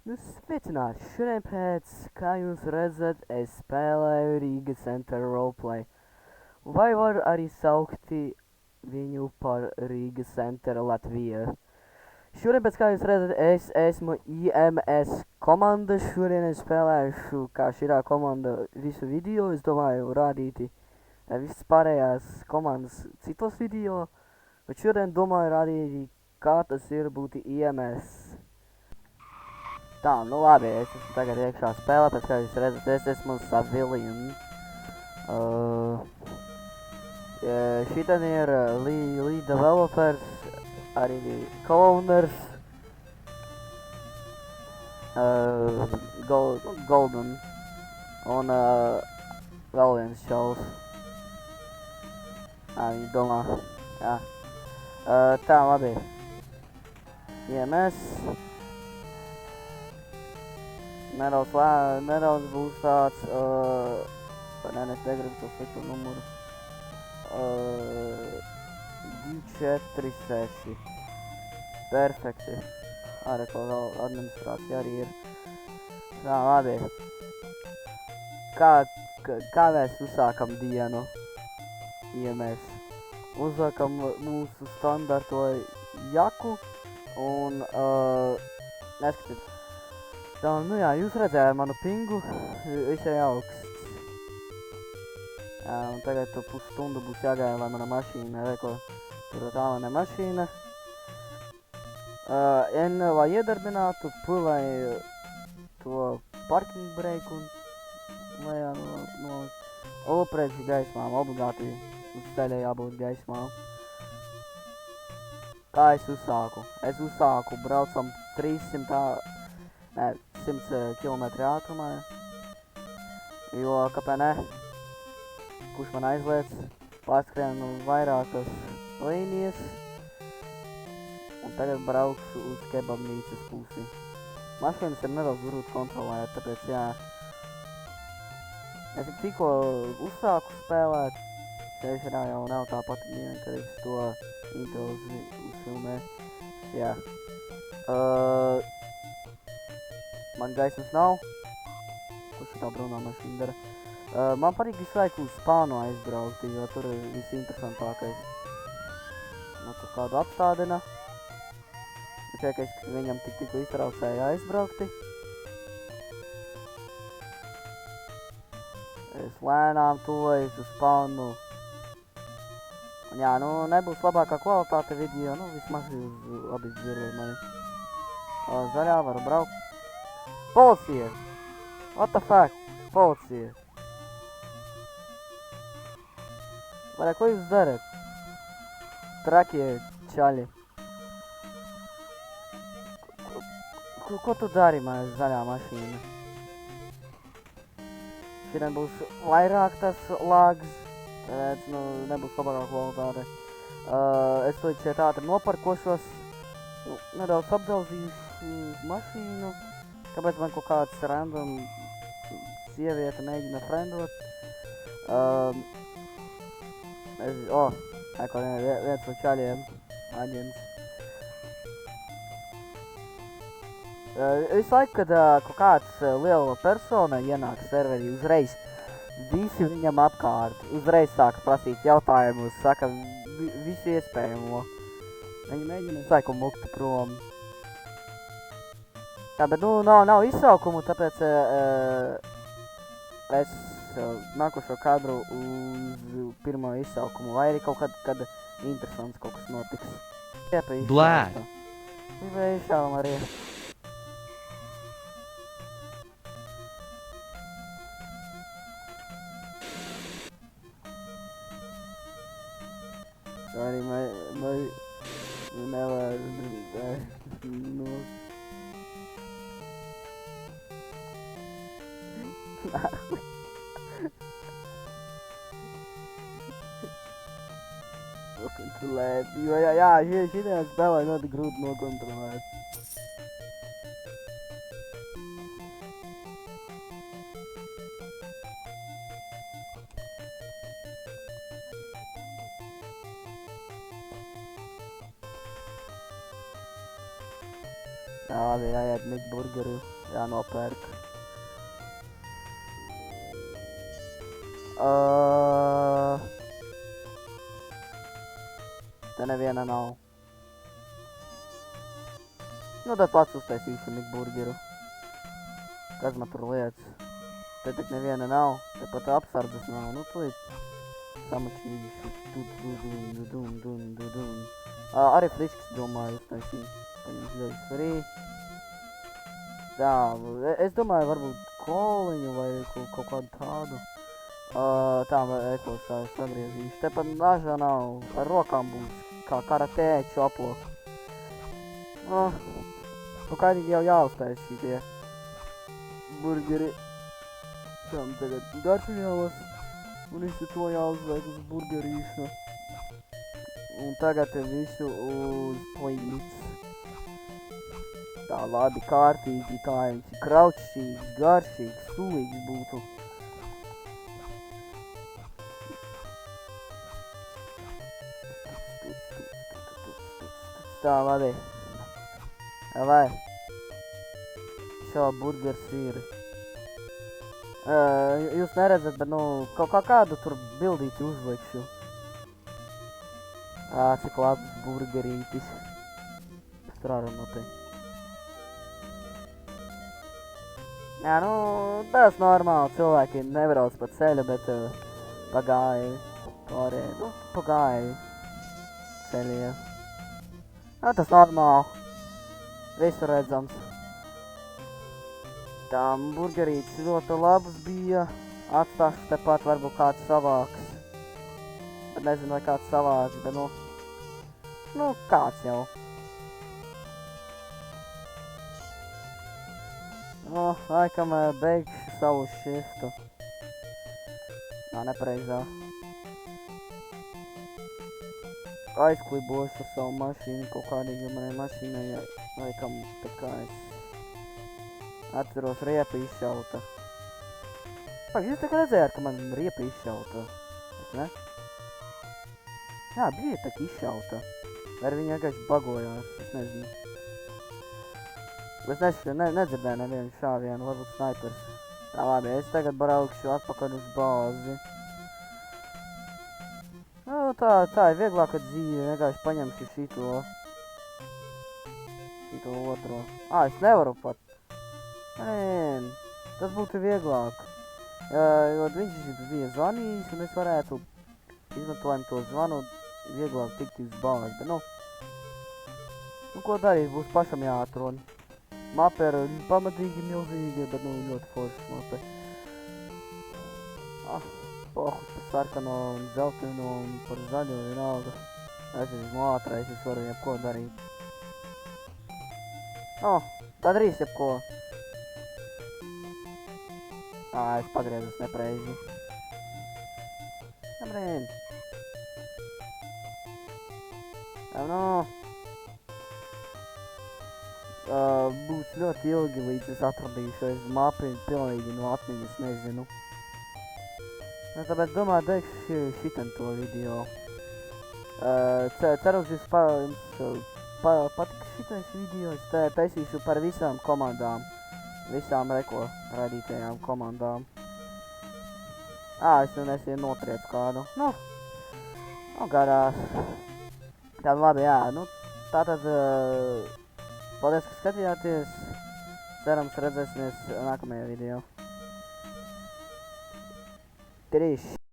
Nu, sveicināti! Šodien kā jūs redzat, es spēlēju Rīgas Center roleplay. Vai var arī saukti viņu par Rīgas Center Latviju. Šodien, kā jūs redzat, es esmu IMS komanda. Šodien es spēlēšu kā šī komanda visu video. Es domāju, rādīt visas pārējās komandas citos video. Bet šodien domāju rādīt, kā tas ir būt IMS. Tā, nu labi, es esmu tagad iekšā spēlē, pēc kā jūs redzat, es esmu Savilion. Šitan ir lead developers, arī co-owners, Golden, un vēl viens šaus. Viņi domā, jā. Tā, labi. IMS. Nedaudz būs tāds, es negribu to sliktu numuru, 246, perfekti, arī ko vēl administrācija arī ir. Tā, labi, kā mēs uzsākam dienu, ja mēs uzsākam mūsu standarto jaku un, neskatīt. Tā, nu jā, jūs redzējāt manu pingu, visai augsts. Jā, un tagad pusstundu būs jāgaida, lai mana mašīna, reko, tur tā mana mašīna. N, lai iedarbinātu, P, lai to parking breiku, lejā nolikt. O, priekš gaismām, obligāti uz ceļa jābūt gaismām. Kā es uzsāku? Es uzsāku, braucam 100 km ātrumā, jo, kāpēc ne, kurš man aizliec, pārskrienu vairākas līnijas, un tagad braukšu uz kebabnīcas pusi. Mašīnas ir nedaudz grūti kontrolēt, tāpēc, jā, es tikko uzsāku spēlēt, šeit jau nav tā pati diena, kad es to intro uzfilmē, jā. Man gaismas nav, ko šitā brunā mašīna dara. Man patīk visu laiku uz spānu aizbraukt, jo tur ir visinteresantākais. Nu, tur kādu apstādina. Šeit, ka viņam tikko iztraucēja aizbraukti. Es lēnām tojos uz spānu. Un jā, nu, nebūs labākā kvalitāte video, nu, vismaz jūs labi dzirdat mani. Zaļā varu braukt. Policija! What the fuck? Policija! Varē, ko jūs darat? Trakie čaļi. Ko tu dari, man zaļā mašīna? Šodien būs vairāk tas lags, tāpēc, nu, nebūs labākā kvalitāte. Es to šeit ātri noparkošos, nedaudz apdauzīšu mašīnu. Kāpēc man kaut kāds random sieviete mēģina friendot? Viens no čaļiem, aģents. Visu laiku, kad kaut kāds liela persona ienāk serverī, uzreiz visi viņam apkārt, uzreiz sāka prasīt jautājumus, saka visu iespējamo. Viņi mēģina visu laiku mukt prom. Tā, bet, nu, nav izsaukumu, tāpēc es nākušo kadru uz pirmo izsaukumu, vai arī kaut kad interesants kaut kas notiks. Blēd! Vai izšāvam arī. Sorry, nevar, nu. Nokontrolēt, jo jā, šitajā spēlē ļoti grūti nokontrolēt. Tā labi, jāiet Mikburgeru, jānopērk. Te neviena nav. Nu, tad pats uztaisīšu Mikburgeru. Kas man tur lietas? Te tik neviena nav, te pat apsardzes nav. Nu, tu samačīšu. Arī friškas domāju uztaisīt. Paņems ļoti frī. Tā, es domāju, varbūt koliņu vai kaut kādu tādu. Tā, eko sagriezīšu. Te pat nažā nav, ar rokām būs, kā karatē čopok. Nu, kādīgi jau jāuztais šitie burgeri. Tam tagad garšļāvas, un visu to jāuzliek uz burgerīšu. Un tagad visu uz plīts. Tā labi kārtīgi, tā viņš kraučīgs, garšīgs, sulīgs būtu. Tā labi. Vai? Šo burgers ir. Jūs neredzat, bet, nu, kaut kādu tur bildīti uzlikšu. Cik labs burgerītis. Tur ārā noteikti. Jā, nu, tas normāli. Cilvēki nebrauc pa ceļu, bet pagāja. Pārējie, nu, pagāja ceļie. Nu, tas normāli. Visu redzams. Tām burgerītis ļoti labs bija. Atstāšu tepat varbūt kāds savāks. Bet nezinu, vai kāds savāks, bet nu, kāds jau. Nu, laikam beigšu savu šiftu. Nā, nepareizā. Aizklibošu savu mašīnu kaut kādīgi, jo manai mašīnai laikam tā kā es atceros riepa izšauta. Jūs tā kā redzējāt, ka man riepa izšauta? Es ne? Jā, bija tā kā izšauta. Vai viņa vienkārši bagojās, es nezinu. Es nedzirdēju nevienu šāvienu, varbūt snaipers. Tā labi, es tagad braukšu atpakaļ uz bāzi. Nu, tā ir vieglāka dzīve, vienkārši paņemšu šito otro. Es nevaru pat. Nē, tas būtu vieglāk. Jo viņš bija zvanījis, un es varētu izmantojam to zvanu vieglāk tikt uz bāzi. Bet, nu, ko darīt, būs pašam jāatrod. Mape ir pamatīgi milzīga, bet, nu, ļoti foršas mape. Pohus par sarkano un zeltino un par zaļo vienalga. Es esmu ātrais, es varu jebko darīt. Tā darīs jebko. Es pagriezus nepreizi. Sabrīn. Būs ļoti ilgi, līdz es atradīšu es mapi pilnīgi no atmiņas nezinu. Tāpēc domāju, beigšu šitam to video. Ceru, jums patiks šitais video. Es taisīšu par visām komandām. Visām reko radītajām komandām. Es nesen notriec kādu. Nu, garās. Tā labi, jā. Nu, tātad, paldies, ka skatījāties. Cerams, redzēsimies nākamajā video. Trīs.